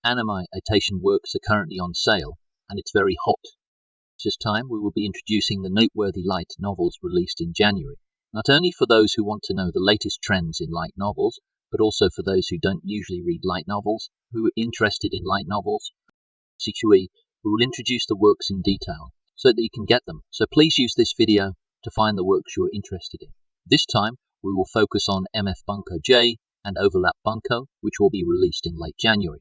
Anime-itation works are currently on sale, and it's very hot. This time we will be introducing the noteworthy light novels released in January, not only for those who want to know the latest trends in light novels, but also for those who don't usually read light novels, who are interested in light novels. We will introduce the works in detail, so that you can get them. So please use this video to find the works you are interested in. This time we will focus on MF Bunko J and Overlap Bunko, which will be released in late January.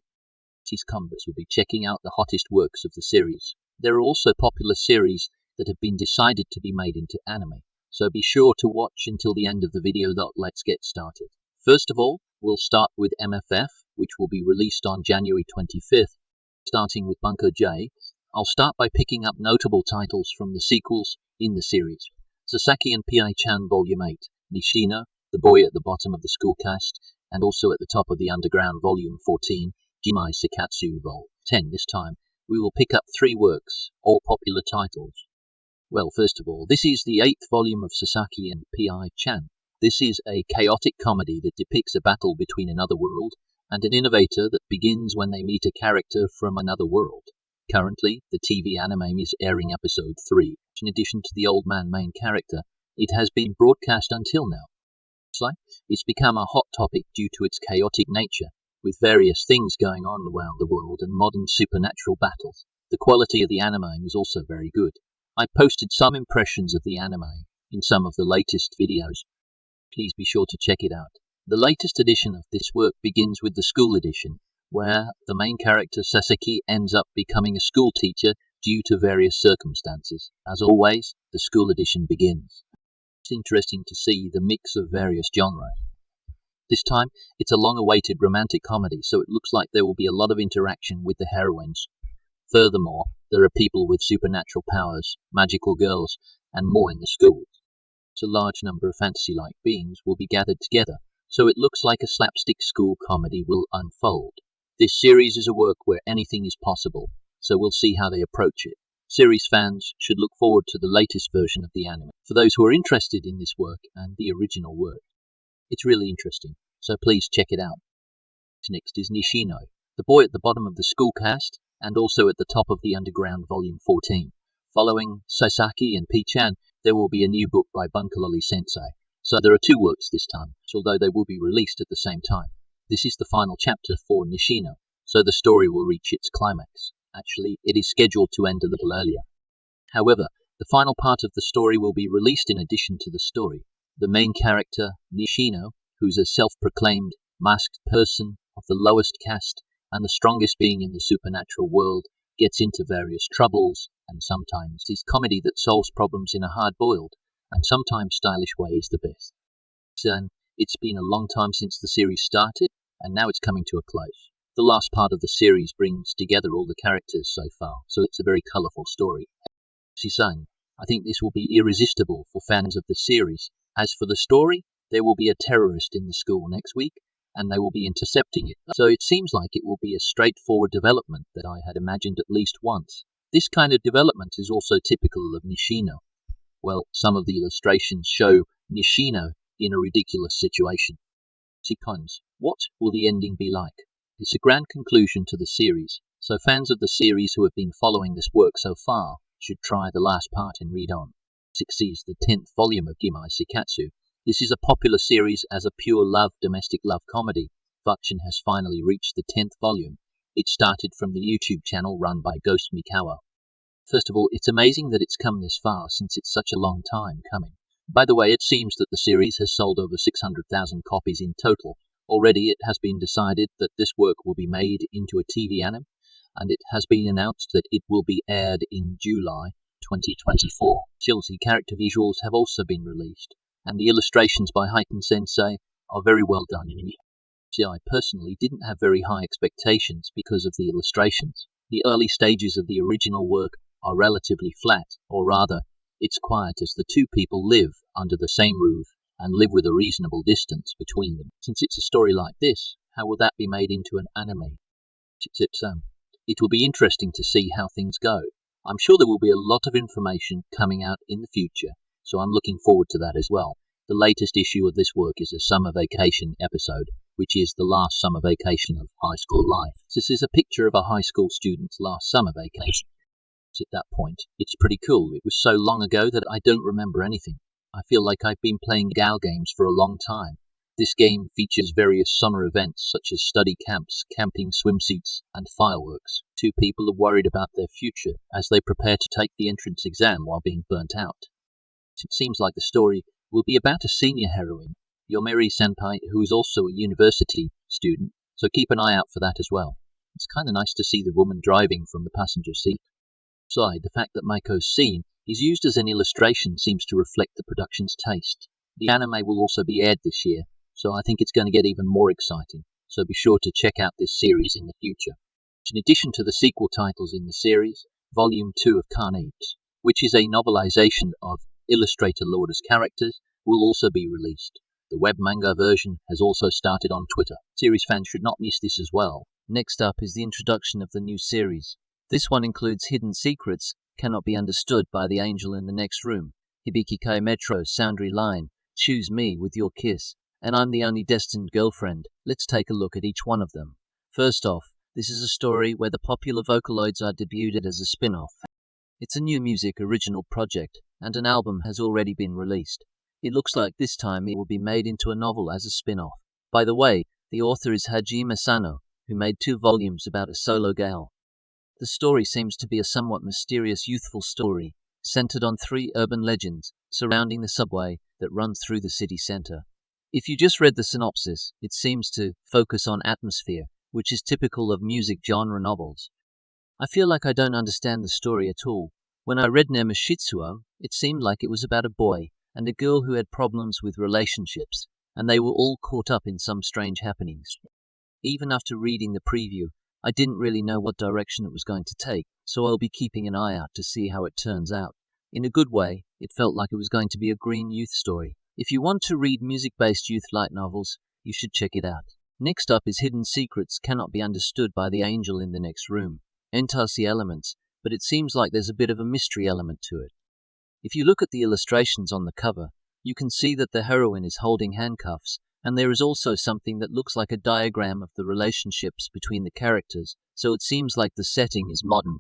These combos will be checking out the hottest works of the series. There are also popular series that have been decided to be made into anime, so be sure to watch until the end of the video. Let's get started. First of all, we'll start with MFF, which will be released on January 25th. Starting with Bunko J, I'll start by picking up notable titles from the sequels in the series. SasakitoPii-Chan Volume 8, Nishino, the boy at the bottom of the school cast, and also at the top of the underground Volume 14, Gimai Sekatsu Vol. 10. This time, we will pick up 3 works, all popular titles. Well, first of all, this is the 8th volume of Sasaki and Pii-chan. This is a chaotic comedy that depicts a battle between another world and an innovator that begins when they meet a character from another world. Currently, the TV anime is airing episode 3. In addition to the old man main character, it has been broadcast until now. It's become a hot topic due to its chaotic nature, with various things going on around the world and modern supernatural battles. The quality of the anime is also very good. I posted some impressions of the anime in some of the latest videos. Please be sure to check it out. The latest edition of this work begins with the school edition, where the main character Sasaki ends up becoming a school teacher due to various circumstances. As always, the school edition begins. It's interesting to see the mix of various genres. This time, it's a long-awaited romantic comedy, so it looks like there will be a lot of interaction with the heroines. Furthermore, there are people with supernatural powers, magical girls, and more in the school. So a large number of fantasy-like beings will be gathered together, so it looks like a slapstick school comedy will unfold. This series is a work where anything is possible, so we'll see how they approach it. Series fans should look forward to the latest version of the anime. For those who are interested in this work and the original work, it's really interesting, so please check it out. Next is Nishino, the boy at the bottom of the school cast, and also at the top of the underground Volume 14. Following Sasaki and Pii-chan, there will be a new book by Bunko Sensei. So there are 2 works this time, although they will be released at the same time. This is the final chapter for Nishino, so the story will reach its climax. Actually, it is scheduled to end a little earlier. However, the final part of the story will be released in addition to the story. The main character, Nishino, who's a self-proclaimed masked person of the lowest caste and the strongest being in the supernatural world, gets into various troubles, and sometimes is comedy that solves problems in a hard-boiled and sometimes stylish way is the best. It's been a long time since the series started, and now it's coming to a close. The last part of the series brings together all the characters so far, so it's a very colourful story. I think this will be irresistible for fans of the series. As for the story, there will be a terrorist in the school next week, and they will be intercepting it. So it seems like it will be a straightforward development that I had imagined at least once. This kind of development is also typical of Nishino. Well, some of the illustrations show Nishino in a ridiculous situation. What will the ending be like? It's a grand conclusion to the series, so fans of the series who have been following this work so far should try the last part and read on. 6 is the 10th volume of Gimai Sekatsu. This is a popular series as a pure love, domestic love comedy. Function has finally reached the 10th volume. It started from the YouTube channel run by Ghost Mikawa. First of all, it's amazing that it's come this far since it's such a long time coming. By the way, it seems that the series has sold over 600,000 copies in total. Already it has been decided that this work will be made into a TV anime, and it has been announced that it will be aired in July 2024. The character visuals have also been released, and the illustrations by Haiten Sensei are very well done. I personally didn't have very high expectations because of the illustrations. The early stages of the original work are relatively flat, or rather, it's quiet as the 2 people live under the same roof and live with a reasonable distance between them. Since it's a story like this, how will that be made into an anime? It will be interesting to see how things go. I'm sure there will be a lot of information coming out in the future, so I'm looking forward to that as well. The latest issue of this work is a summer vacation episode, which is the last summer vacation of high school life. This is a picture of a high school student's last summer vacation. At that point, it's pretty cool. It was so long ago that I don't remember anything. I feel like I've been playing Gal games for a long time. This game features various summer events such as study camps, camping swimsuits, and fireworks. Two people are worried about their future as they prepare to take the entrance exam while being burnt out. It seems like the story will be about a senior heroine, Yomiuri Senpai, who is also a university student, so keep an eye out for that as well. It's kind of nice to see the woman driving from the passenger seat. Besides, the fact that Maiko's scene is used as an illustration seems to reflect the production's taste. The anime will also be aired this year, so I think it's going to get even more exciting, so be sure to check out this series in the future. In addition to the sequel titles in the series, Volume 2 of Carnage, which is a novelization of illustrator Lauder's characters, will also be released. The web manga version has also started on Twitter. Series fans should not miss this as well. Next up is the introduction of the new series. This one includes Hidden Secrets, Cannot Be Understood by the Angel in the Next Room, Hibiki Kai Metro, Soundry Line, Choose Me with Your Kiss, and I'm the Only Destined Girlfriend. Let's take a look at each one of them. First off, this is a story where the popular Vocaloids are debuted as a spin-off. It's a new music original project, and an album has already been released. It looks like this time it will be made into a novel as a spin-off. By the way, the author is Hajime Sano, who made 2 volumes about a solo gal. The story seems to be a somewhat mysterious youthful story, centered on 3 urban legends surrounding the subway that runs through the city center. If you just read the synopsis, it seems to focus on atmosphere, which is typical of music genre novels. I feel like I don't understand the story at all. When I read Nemeshitsuo, it seemed like it was about a boy and a girl who had problems with relationships, and they were all caught up in some strange happenings. Even after reading the preview, I didn't really know what direction it was going to take, so I'll be keeping an eye out to see how it turns out. In a good way, it felt like it was going to be a green youth story. If you want to read music-based youth light novels, you should check it out. Next up is Hidden Secrets Cannot Be Understood by the Angel in the Next Room. Enters the elements, but it seems like there's a bit of a mystery element to it. If you look at the illustrations on the cover, you can see that the heroine is holding handcuffs, and there is also something that looks like a diagram of the relationships between the characters, so it seems like the setting is modern.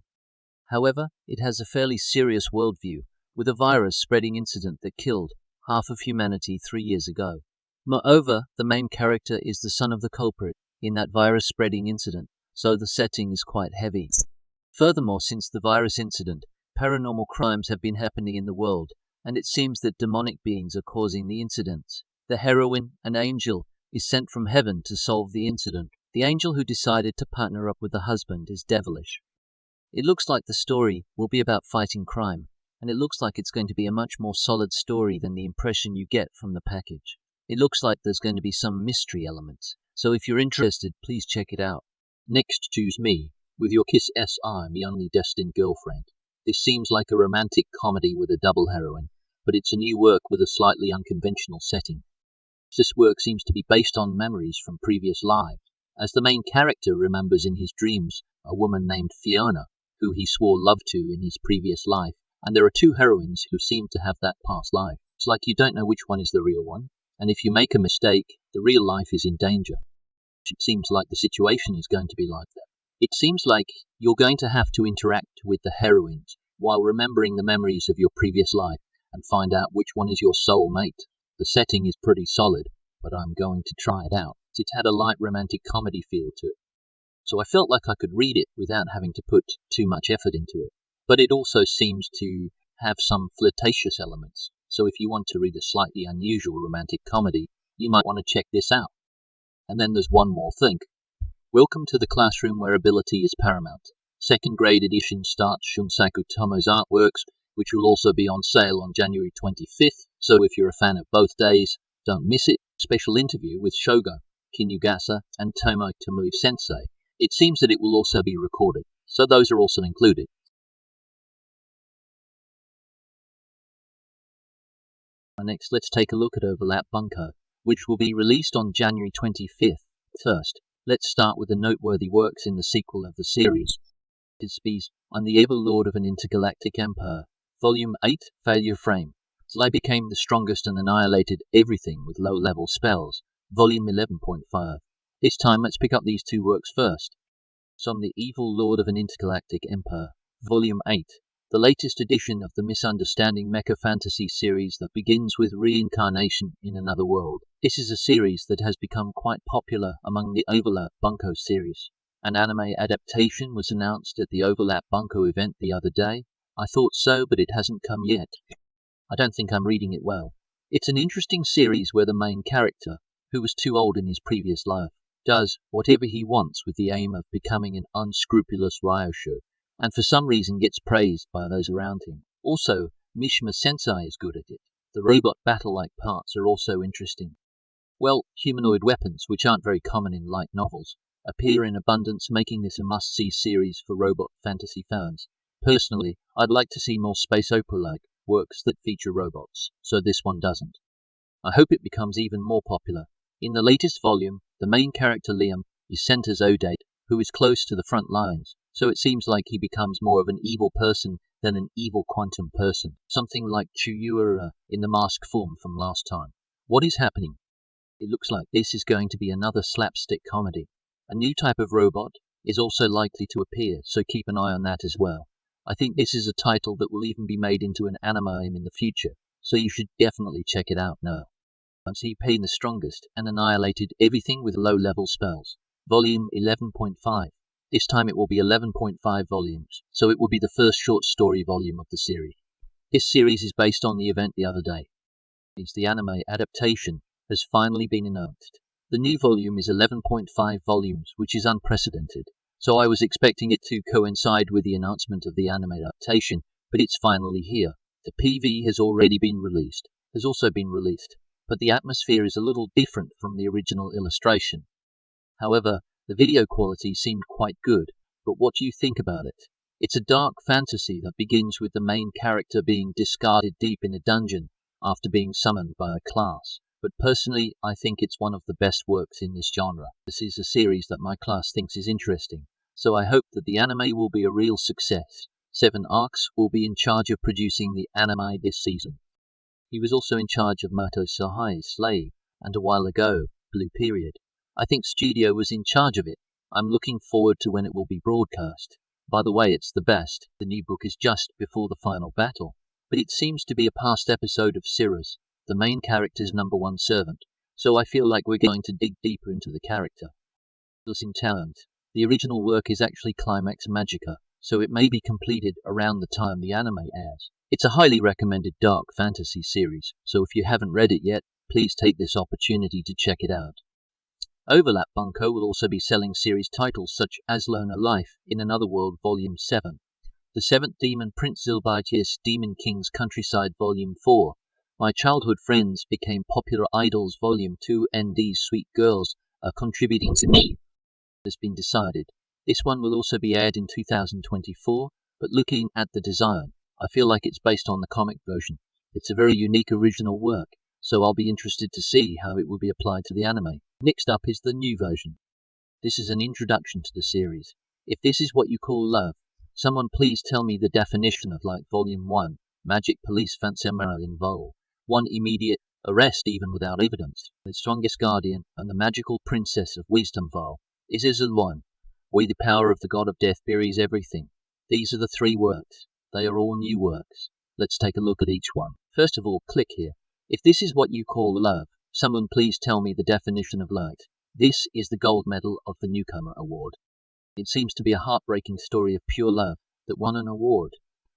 However, it has a fairly serious worldview, with a virus-spreading incident that killed half of humanity 3 years ago. Moreover, the main character is the son of the culprit in that virus-spreading incident, so the setting is quite heavy. Furthermore, since the virus incident, paranormal crimes have been happening in the world, and it seems that demonic beings are causing the incidents. The heroine, an angel, is sent from heaven to solve the incident. The angel who decided to partner up with the husband is devilish. It looks like the story will be about fighting crime, and it looks like it's going to be a much more solid story than the impression you get from the package. It looks like there's going to be some mystery elements, so if you're interested, please check it out. Next, Choose Me, with Your Kiss S. I'm the Only Destined Girlfriend. This seems like a romantic comedy with a double heroine, but it's a new work with a slightly unconventional setting. This work seems to be based on memories from previous lives, as the main character remembers in his dreams a woman named Fiona, who he swore love to in his previous life, and there are 2 heroines who seem to have that past life. It's like you don't know which one is the real one, and if you make a mistake, the real life is in danger. It seems like the situation is going to be like that. It seems like you're going to have to interact with the heroines while remembering the memories of your previous life and find out which one is your soul mate. The setting is pretty solid, but I'm going to try it out. It had a light romantic comedy feel to it, so I felt like I could read it without having to put too much effort into it. But it also seems to have some flirtatious elements, so if you want to read a slightly unusual romantic comedy, you might want to check this out. And then there's one more thing. Welcome to the classroom where ability is paramount. 2nd grade edition starts Shunsaku Tomo's artworks, which will also be on sale on January 25th, so if you're a fan of both days, don't miss it. Special interview with Shogo, Kinugasa, and Tomo Tomui Sensei. It seems that it will also be recorded, so those are also included. Next, let's take a look at Overlap Bunko, which will be released on January 25th. First, let's start with the noteworthy works in the sequel of the series. It's On the Evil Lord of an Intergalactic Empire, Volume 8, Failure Frame. I became the strongest and annihilated everything with low-level spells, Volume 11.5. This time let's pick up these two works first. Som the Evil Lord of an Intergalactic Empire, Volume 8, the latest edition of the Misunderstanding Mecha Fantasy series that begins with Reincarnation in Another World. This is a series that has become quite popular among the Overlap Bunko series. An anime adaptation was announced at the Overlap Bunko event the other day. I thought so, but it hasn't come yet. I don't think I'm reading it well. It's an interesting series where the main character, who was too old in his previous life, does whatever he wants with the aim of becoming an unscrupulous Ryuo, and for some reason gets praised by those around him. Also, Mishima Sensei is good at it. The robot battle-like parts are also interesting. Well, humanoid weapons, which aren't very common in light novels, appear in abundance, making this a must-see series for robot fantasy fans. Personally, I'd like to see more space opera-like works that feature robots, so this one doesn't. I hope it becomes even more popular. In the latest volume, the main character Liam is sent as Odate, who is close to the front lines, so it seems like he becomes more of an evil person than an evil quantum person, something like Ryuo in the mask form from last time. What is happening? It looks like this is going to be another slapstick comedy. A new type of robot is also likely to appear, so keep an eye on that as well. I think this is a title that will even be made into an anime in the future, so you should definitely check it out now. Once he became the strongest and annihilated everything with low-level spells. Volume 11.5. This time it will be 11.5 volumes, so it will be the first short story volume of the series. This series is based on the event the other day. The anime adaptation has finally been announced. The new volume is 11.5 volumes, which is unprecedented, so I was expecting it to coincide with the announcement of the anime adaptation, but it's finally here. The PV has also been released, but the atmosphere is a little different from the original illustration. However, the video quality seemed quite good, but what do you think about it? It's a dark fantasy that begins with the main character being discarded deep in a dungeon after being summoned by a class. But personally, I think it's one of the best works in this genre. This is a series that my class thinks is interesting, so I hope that the anime will be a real success. 7 Arcs will be in charge of producing the anime this season. He was also in charge of Mato Sahai's Slave, and a while ago, Blue Period. I think Studio was in charge of it. I'm looking forward to when it will be broadcast. By the way, it's the best. The new book is just before the final battle, but it seems to be a past episode of Cirrus, the main character's #1 servant, so I feel like we're going to dig deeper into the character. In talent, the original work is actually Climax Magica, so it may be completed around the time the anime airs. It's a highly recommended dark fantasy series, so if you haven't read it yet, please take this opportunity to check it out. Overlap Bunko will also be selling series titles such as Lona Life in Another World Volume 7, The Seventh Demon Prince Zilbaitius Demon King's Countryside Volume 4, My Childhood Friends Became Popular Idols Volume 2, and These Sweet Girls Are Contributing to Me. It has been decided. This one will also be aired in 2024, but looking at the design, I feel like it's based on the comic version. It's a very unique original work, so I'll be interested to see how it will be applied to the anime. Next up is the new version. This is an introduction to the series. If this is what you call love, someone please tell me the definition of like Volume 1, Magic Police Fansemeral in Vol. 1 Immediate Arrest even without evidence, The Strongest Guardian, and the Magical Princess of Wisdom Vol. This is a 1. Where the power of the God of Death buries everything. These are the 3 works. They are all new works. Let's take a look at each one. First of all, click here. If this is what you call love, someone please tell me the definition of light. This is the gold medal of the Newcomer Award. It seems to be a heartbreaking story of pure love that won an award.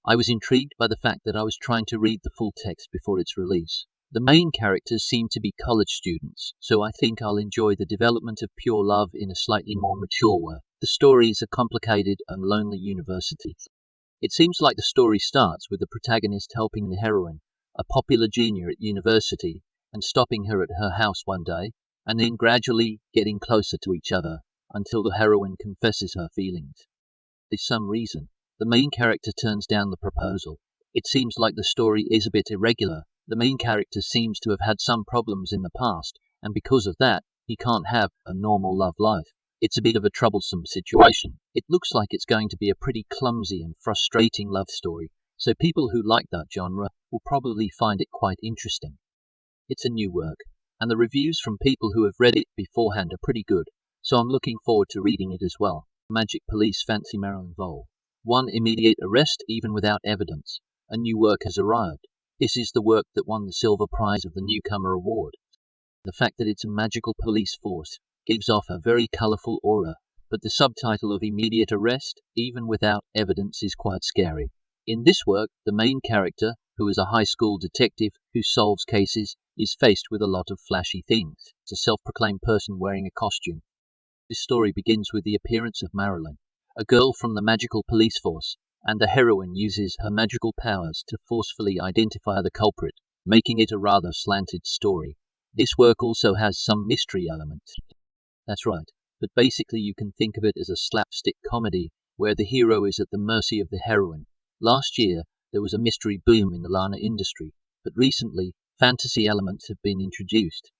I was intrigued by the fact that I was trying to read the full text before its release. The main characters seem to be college students, so I think I'll enjoy the development of pure love in a slightly more mature way. The story is a complicated and lonely university. It seems like the story starts with the protagonist helping the heroine, a popular junior at university, and stopping her at her house one day, and then gradually getting closer to each other until the heroine confesses her feelings. For some reason, the main character turns down the proposal. It seems like the story is a bit irregular. The main character seems to have had some problems in the past, and because of that, he can't have a normal love life. It's a bit of a troublesome situation. It looks like it's going to be a pretty clumsy and frustrating love story, so people who like that genre will probably find it quite interesting. It's a new work, and the reviews from people who have read it beforehand are pretty good, so I'm looking forward to reading it as well. Magic Police Fancy Marrow involved. 1 immediate arrest even without evidence. A new work has arrived. This is the work that won the silver prize of the Newcomer Award. The fact that it's a magical police force gives off a very colourful aura, but the subtitle of immediate arrest, even without evidence, is quite scary. In this work, the main character, who is a high school detective who solves cases, is faced with a lot of flashy things. It's a self-proclaimed person wearing a costume. This story begins with the appearance of Marilyn, a girl from the magical police force, and the heroine uses her magical powers to forcefully identify the culprit, making it a rather slanted story. This work also has some mystery elements. That's right, but basically you can think of it as a slapstick comedy where the hero is at the mercy of the heroine. Last year, there was a mystery boom in the Lana industry, but recently, fantasy elements have been introduced.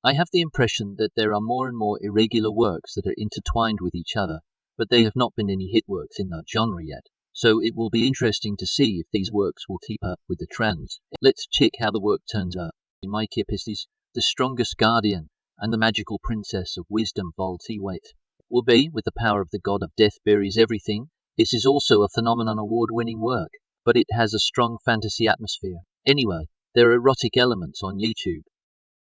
I have the impression that there are more and more irregular works that are intertwined with each other, but there have not been any hit works in that genre yet, so it will be interesting to see if these works will keep up with the trends. Let's check how the work turns out. In my Kipis, The Strongest Guardian and the Magical Princess of Wisdom Vol. T-Wait will be, with the power of the god of death buries everything. This is also a Phenomenon Award-winning work, but it has a strong fantasy atmosphere. Anyway, there are erotic elements on YouTube.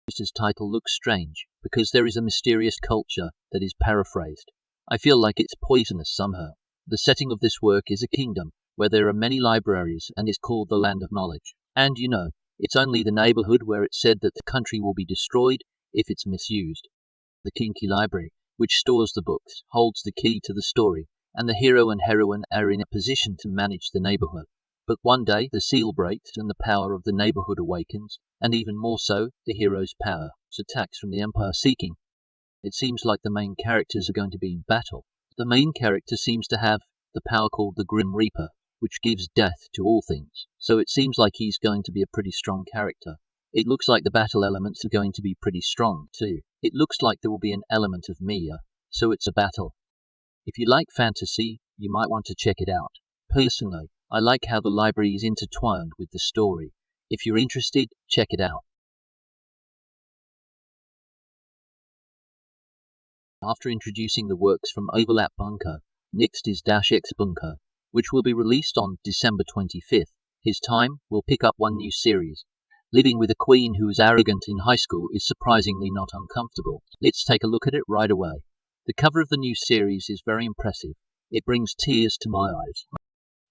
This title looks strange, because there is a mysterious culture that is paraphrased. I feel like it's poisonous somehow. The setting of this work is a kingdom, where there are many libraries and is called the Land of Knowledge. And you know, it's only the neighborhood where it's said that the country will be destroyed if it's misused. The Kinky Library, which stores the books, holds the key to the story, and the hero and heroine are in a position to manage the neighborhood. But one day the seal breaks and the power of the neighborhood awakens, and even more so, the hero's power. It's attacks from the Empire seeking. It seems like the main characters are going to be in battle. The main character seems to have the power called the Grim Reaper, which gives death to all things. So it seems like he's going to be a pretty strong character. It looks like the battle elements are going to be pretty strong too. It looks like there will be an element of Mia, so it's a battle. If you like fantasy, you might want to check it out. Personally, I like how the library is intertwined with the story. If you're interested, check it out. After introducing the works from Overlap Bunko, next is -X Bunko, which will be released on December 25th. His time will pick up one new series. Living with a queen who is arrogant in high school is surprisingly not uncomfortable. Let's take a look at it right away. The cover of the new series is very impressive. It brings tears to my eyes.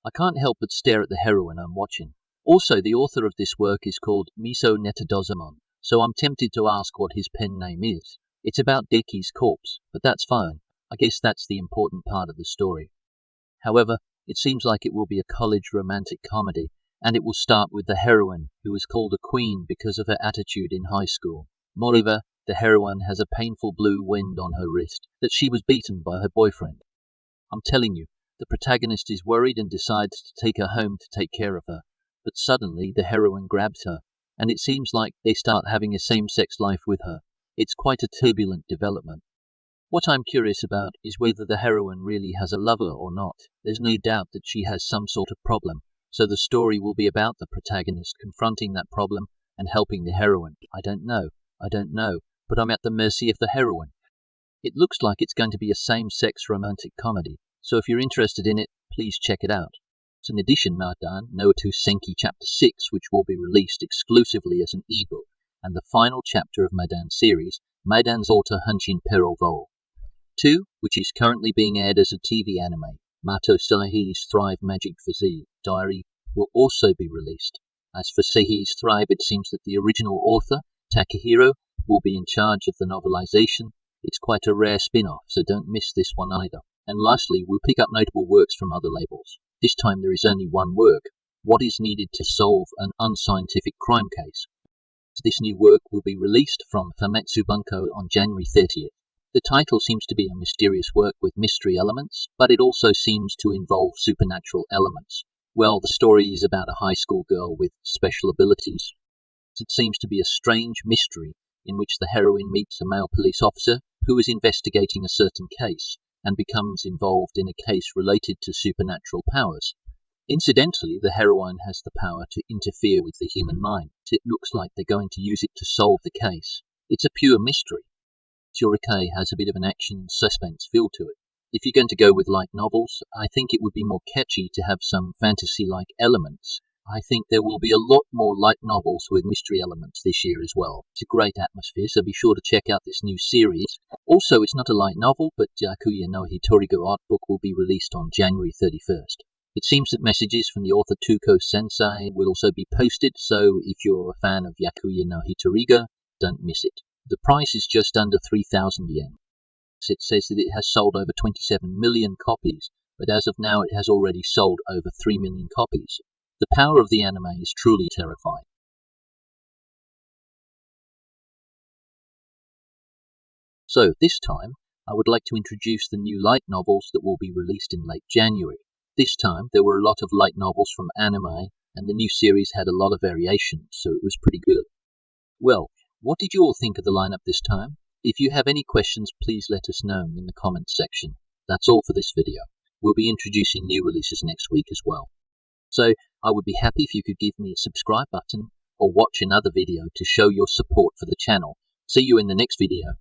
I can't help but stare at the heroine I'm watching. Also, the author of this work is called Miso Netadozamon, so I'm tempted to ask what his pen name is. It's about Deki's corpse, but that's fine. I guess that's the important part of the story. However, it seems like it will be a college romantic comedy, and it will start with the heroine, who is called a queen because of her attitude in high school. Moreover, the heroine has a painful blue wound on her wrist that she was beaten by her boyfriend. I'm telling you, the protagonist is worried and decides to take her home to take care of her. But suddenly the heroine grabs her, and it seems like they start having a same-sex life with her. It's quite a turbulent development. What I'm curious about is whether the heroine really has a lover or not. There's no doubt that she has some sort of problem, so the story will be about the protagonist confronting that problem and helping the heroine. I don't know, but I'm at the mercy of the heroine. It looks like it's going to be a same-sex romantic comedy, so if you're interested in it, please check it out. It's an edition Madan Noatu Senki Chapter 6, which will be released exclusively as an ebook, and the final chapter of Madan series, Madan's Auto Hunchin Peril Vol. 2, which is currently being aired as a TV anime, Mato Sahi's Thrive Magic Physique Diary, will also be released. As for Sahi's Thrive, it seems that the original author, Takahiro, will be in charge of the novelization. It's quite a rare spin-off, so don't miss this one either. And lastly, we'll pick up notable works from other labels. This time there is only one work, What is Needed to Solve an Unscientific Crime Case. This new work will be released from Famitsu Bunko on January 30th. The title seems to be a mysterious work with mystery elements, but it also seems to involve supernatural elements. Well, the story is about a high school girl with special abilities. It seems to be a strange mystery in which the heroine meets a male police officer who is investigating a certain case and becomes involved in a case related to supernatural powers. Incidentally, the heroine has the power to interfere with the human mind. It looks like they're going to use it to solve the case. It's a pure mystery. Tsurikei has a bit of an action suspense feel to it. If you're going to go with light novels, I think it would be more catchy to have some fantasy-like elements. I think there will be a lot more light novels with mystery elements this year as well. It's a great atmosphere, so be sure to check out this new series. Also, it's not a light novel, but Yakuya no Hitorigo art book will be released on January 31st. It seems that messages from the author Tuko Sensei will also be posted, so if you're a fan of Yakuya no Hitorigo, don't miss it. The price is just under 3,000 yen. It says that it has sold over 27 million copies, but as of now it has already sold over 3 million copies. The power of the anime is truly terrifying. So this time, I would like to introduce the new light novels that will be released in late January. This time, there were a lot of light novels from anime, and the new series had a lot of variations, so it was pretty good. Well, what did you all think of the lineup this time? If you have any questions, please let us know in the comments section. That's all for this video. We'll be introducing new releases next week as well. So, I would be happy if you could give me a subscribe button or watch another video to show your support for the channel. See you in the next video.